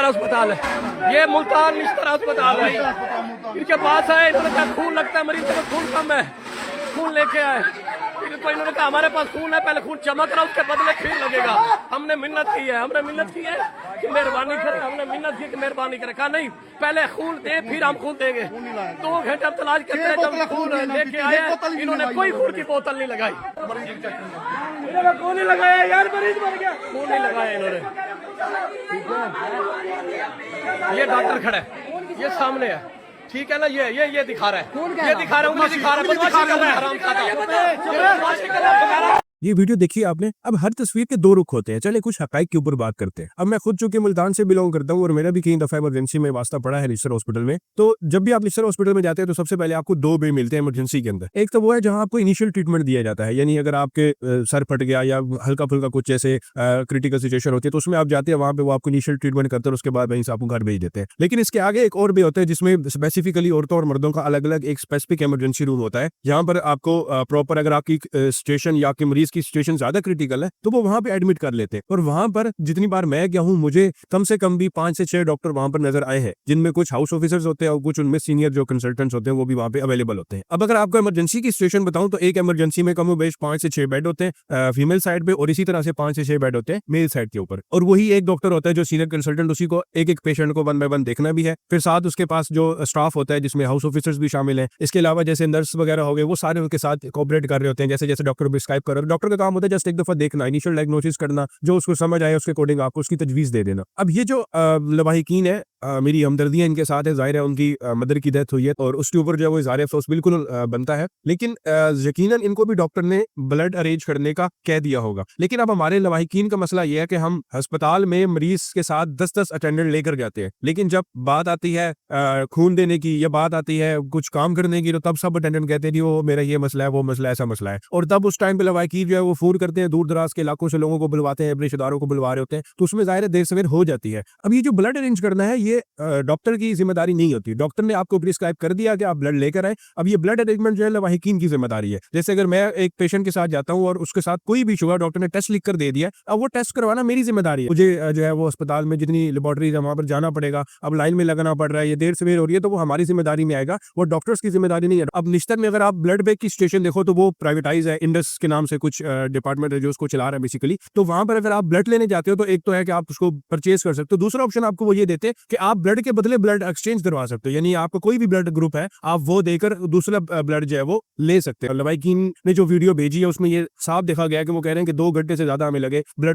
निश्तर अस्पताल है, ये मुल्तान निश्तर अस्पताल है। इनके पास आए, इन्होंने कहा खून लगता है, मरीज में खून कम है, खून लेके आए। तो इन्होंने कहा हमारे पास खून है, पहले खून चमक रहा, उसके बदले फिर लगेगा। हमने मिन्नत की है, कि मेहरबानी करें, हमने मिन्नत की कि मेहरबानी करें। कहा नहीं, पहले खून दे फिर हम खून देंगे। 2 घंटे अब तलाश करते हैं, जब खून लेके आए इन्होंने कोई खून की बोतल नहीं लगाई, खून नहीं लगाया यार, मरीज मर गया, खून नहीं लगाया इन्होंने। ये डॉक्टर खड़ा है, ये सामने है, ठीक है ना, ये दिखा रहा है, ये दिखा रहा है, उंगली दिखा रहा है, बदमाशी कर रहा है, हराम। ये वीडियो देखिए आपने। अब हर तस्वीर के 2 रुख होते हैं। चले कुछ हकाइक के ऊपर बात करते हैं। अब मैं खुद चूंकि मुल्तान से बिलोंग करता हूँ और मेरा भी कई दफा इमरजेंसी में वास्ता पड़ा है निश्तर हॉस्पिटल में। तो जब भी आप निश्तर हॉस्पिटल में जाते हैं तो सबसे पहले आपको 2 बेड मिलते हैं इमरजेंसी के अंदर। एक तो वो है जहाँ आपको इनिशियल ट्रीटमेंट दिया जाता है, यानी अगर आपके सर फट गया या हल्का फुल्का कुछ ऐसे क्रिटिकल सिचुएशन होती है तो उसमें आप जाते हैं, वहाँ पे वो आपको इनिशियल ट्रीटमेंट करते हैं, उसके बाद वहीं से आपको घर भेज देते हैं। लेकिन इसके आगे एक और भी होता है जिसमें स्पेसिफिकली औरतों और मर्दों का अलग अलग एक स्पेसिफिक इमरजेंसी रूम होता है, जहाँ पर आपको प्रॉपर अगर आपकी सिचुएशन या आपके मरीज की सिचुएशन ज्यादा क्रिटिकल है तो वो वहां पे एडमिट कर लेते हैं। और वहां पर जितनी बार मैं गया हूं, मुझे कम से कम भी 5 से 6 डॉक्टर वहां पर नजर आए हैं, जिनमें कुछ हाउस ऑफिसर्स होते हैं और कुछ उनमें सीनियर जो कंसल्टेंट्स होते हैं वो भी वहां पे अवेलेबल होते हैं। अब अगर आपको इमरजेंसी की सिचुएशन बताऊं तो एक इमरजेंसी में कम बेश 5 से 6 बेड होते हैं फीमेल साइड पे, और इसी तरह से 5 से 6 बेड होते हैं मेल साइड के ऊपर। और वही एक डॉक्टर होता है जो सीनियर कंसल्टेंट, उसी को एक एक पेशेंट को 1 बाय 1 देखना भी है। फिर साथ उसके पास जो स्टाफ होता है जिसमें हाउस ऑफिसर्स भी शामिल है, इसके अलावा जैसे नर्स वगैरह हो गए, वो सारे उनके साथ कोऑपरेट कर रहे होते हैं। जैसे जैसे डॉक्टर प्रिस्क्राइब कर रहे हैं, डॉक्टर का काम होता है जस्ट एक दफा देखना, इनिशियल डायग्नोसिस करना, जो उसको समझ आए उसके अकॉर्डिंग आपको उसकी तजवीज दे देना। अब ये जो लवाहिकीन है, मेरी हमदर्दियां इनके साथ है, जाहिर है उनकी मदर की डेथ हुई है और उसके ऊपर जो है वो इज़हार अफसोस बिल्कुल बनता है। लेकिन यकीनन इनको भी डॉक्टर ने ब्लड अरेंज करने का कह दिया होगा। लेकिन अब हमारे लवाहिकीन का मसला ये है कि हम अस्पताल में मरीज के साथ 10-10 अटेंडेंट लेकर जाते हैं, लेकिन जब बात आती है खून देने की या बात आती है कुछ काम करने की, तो तब सब अटेंडेंट कहते हैं वो मेरा ये मसला है, वो मसला ऐसा मसला है। और तब उस टाइम पे लवाहिकीन जो है वो फोन करते हैं, दूर दराज के इलाकों से लोगों को बुलवाते हैं, अपने रिश्तेदारों को बुलवा रहे होते हैं, तो उसमें जाहिर है देर सवेर हो जाती है। अब ये जो ब्लड अरेंज करना है ये डॉक्टर की जिम्मेदारी नहीं होती। डॉक्टर ने आपको प्रिस्क्राइब कर दिया कि आप ब्लड लेकर आए, अब ये ब्लड अरेंजमेंट जो है लवाहिकीन की जिम्मेदारी है। जैसे अगर मैं एक पेशेंट के साथ जाता हूं और उसके साथ कोई भी शुगर, डॉक्टर ने टेस्ट लिख कर दे दिया, अब वो टेस्ट करवाना मेरी जिम्मेदारी है। मुझे जो है वो अस्पताल में जितनी लेबोरेटरीज है वहां पर जाना पड़ेगा, अब लाइन में लगना पड़ रहा है, ये देर सवेर हो रही है, तो वो हमारी जिम्मेदारी में आएगा, वो डॉक्टर्स की जिम्मेदारी नहीं है। अब निश्तर में अगर आप ब्लड बैंक की सिचुएशन देखो तो वो प्राइवेटाइज है, इंडस के नाम से कुछ डिपार्टमेंट है जो उसको चला रहा है बेसिकली। तो वहां पर अगर आप ब्लड लेने जाते हो तो एक तो है कि आप उसको परचेज कर सकते हो, दूसरा ऑप्शन आपको वो ये देते हैं कि आप ब्लड के बदले ब्लड एक्सचेंज करवा सकते हो, यानी आपको कोई भी ब्लड ग्रुप है आप वो देकर दूसरा ब्लड जो है वो ले सकते हो। लवाहिकीन ने जो वीडियो भेजी है उसमें ये साफ देखा गया कि वो कह रहे हैं कि 2 घंटे से ज्यादा हमें लगे ब्लड